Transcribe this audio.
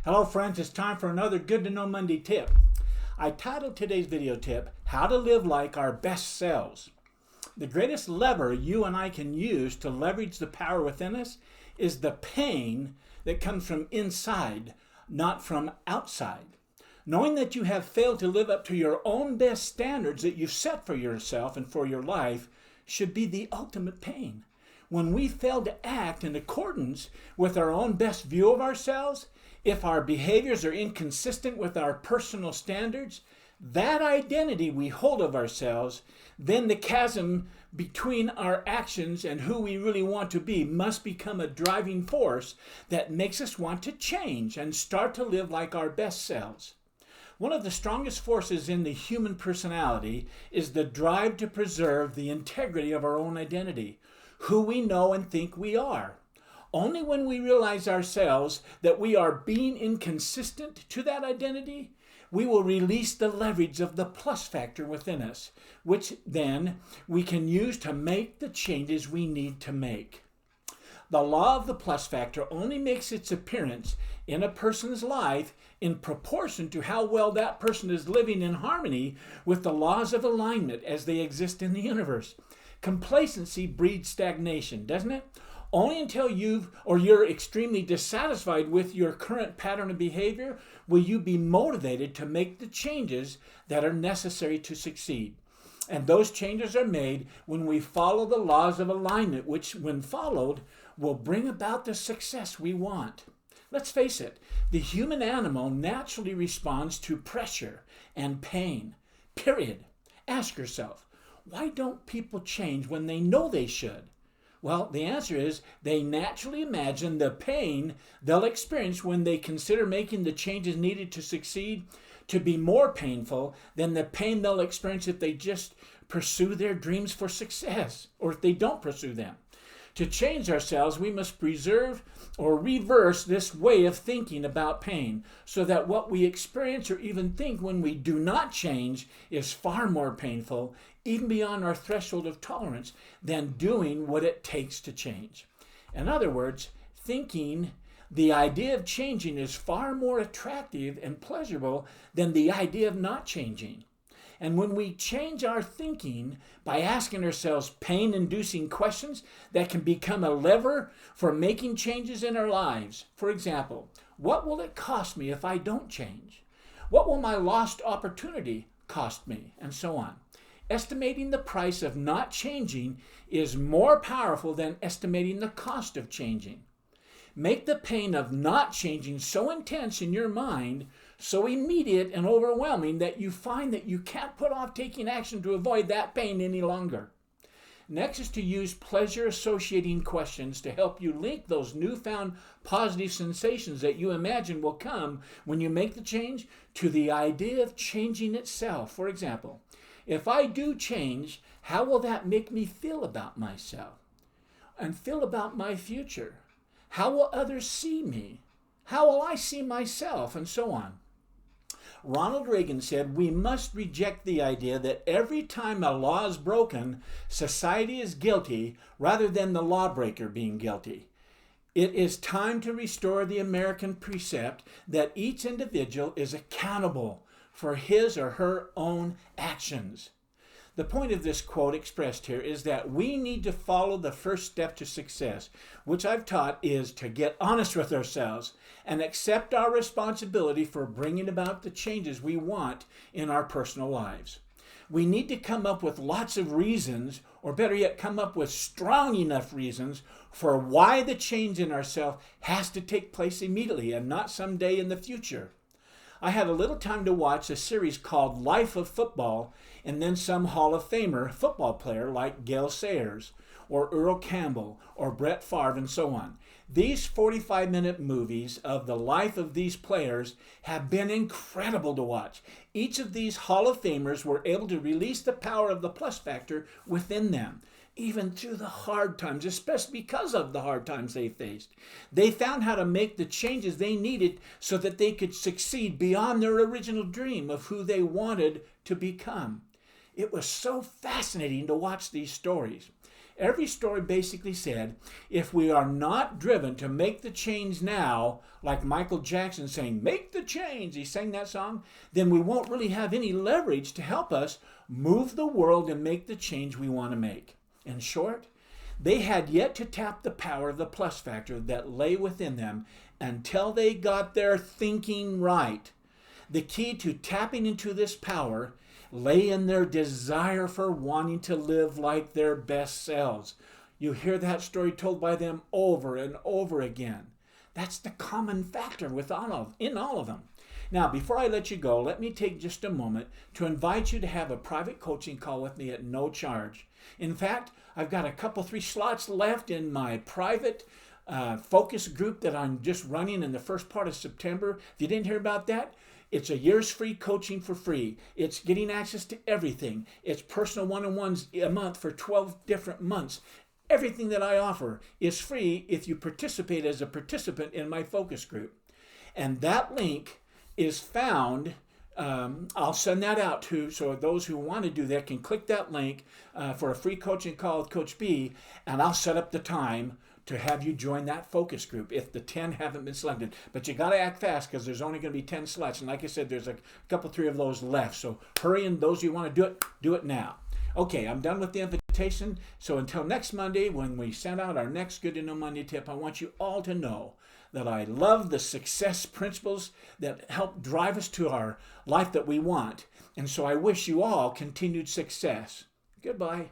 Hello friends, it's time for another Good to Know Monday tip. I titled today's video tip, How to Live Like Our Best Selves. The greatest lever you and I can use to leverage the power within us is the pain that comes from inside, not from outside. Knowing that you have failed to live up to your own best standards that you've set for yourself and for your life should be the ultimate pain. When we fail to act in accordance with our own best view of ourselves, if our behaviors are inconsistent with our personal standards, that identity we hold of ourselves, then the chasm between our actions and who we really want to be must become a driving force that makes us want to change and start to live like our best selves. One of the strongest forces in the human personality is the drive to preserve the integrity of our own identity, who we know and think we are. Only when we realize ourselves that we are being inconsistent to that identity, we will release the leverage of the plus factor within us, which then we can use to make the changes we need to make. The law of the plus factor only makes its appearance in a person's life in proportion to how well that person is living in harmony with the laws of alignment as they exist in the universe. Complacency breeds stagnation, doesn't it? Only until you're extremely dissatisfied with your current pattern of behavior will you be motivated to make the changes that are necessary to succeed. And those changes are made when we follow the laws of alignment, which, when followed, will bring about the success we want. Let's face it, the human animal naturally responds to pressure and pain, period. Ask yourself, why don't people change when they know they should? Well, the answer is they naturally imagine the pain they'll experience when they consider making the changes needed to succeed to be more painful than the pain they'll experience if they just pursue their dreams for success, or if they don't pursue them. To change ourselves, we must preserve or reverse this way of thinking about pain so that what we experience or even think when we do not change is far more painful, even beyond our threshold of tolerance, than doing what it takes to change. In other words, thinking the idea of changing is far more attractive and pleasurable than the idea of not changing. And when we change our thinking by asking ourselves pain-inducing questions that can become a lever for making changes in our lives. For example, what will it cost me if I don't change? What will my lost opportunity cost me? And so on. Estimating the price of not changing is more powerful than estimating the cost of changing. Make the pain of not changing so intense in your mind, so immediate and overwhelming that you find that you can't put off taking action to avoid that pain any longer. Next is to use pleasure-associating questions to help you link those newfound positive sensations that you imagine will come when you make the change to the idea of changing itself. For example, if I do change, how will that make me feel about myself and feel about my future? How will others see me? How will I see myself? And so on. Ronald Reagan said, we must reject the idea that every time a law is broken, society is guilty rather than the lawbreaker being guilty. It is time to restore the American precept that each individual is accountable for his or her own actions. The point of this quote expressed here is that we need to follow the first step to success, which I've taught is to get honest with ourselves and accept our responsibility for bringing about the changes we want in our personal lives. We need to come up with lots of reasons, or better yet, come up with strong enough reasons for why the change in ourselves has to take place immediately and not someday in the future. I had a little time to watch a series called Life of Football, and then some Hall of Famer football player like Gale Sayers or Earl Campbell or Brett Favre and so on. These 45-minute movies of the life of these players have been incredible to watch. Each of these Hall of Famers were able to release the power of the plus factor within them, even through the hard times, especially because of the hard times they faced. They found how to make the changes they needed so that they could succeed beyond their original dream of who they wanted to become. It was so fascinating to watch these stories. Every story basically said, if we are not driven to make the change now, like Michael Jackson saying, make the change, he sang that song, then we won't really have any leverage to help us move the world and make the change we want to make. In short, they had yet to tap the power of the plus factor that lay within them until they got their thinking right. The key to tapping into this power lay in their desire for wanting to live like their best selves. You hear that story told by them over and over again. That's the common factor in all of them. Now, before I let you go, let me take just a moment to invite you to have a private coaching call with me at no charge. In fact, I've got a 3 slots left in my private focus group that I'm just running in the first part of September. If you didn't hear about that, it's a year's free coaching for free. It's getting access to everything. It's personal one-on-ones a month for 12 different months. Everything that I offer is free if you participate as a participant in my focus group. And that link is found, I'll send that out to, so those who want to do that can click that link for a free coaching call with Coach B, and I'll set up the time to have you join that focus group if the 10 haven't been selected. But you got to act fast because there's only going to be 10 slots. And like I said, there's a 3 of those left. So hurry, and those who want to do it now. Okay, I'm done with the invitation. So until next Monday, when we send out our next Good to Know Monday tip, I want you all to know that I love the success principles that help drive us to our life that we want. And so I wish you all continued success. Goodbye.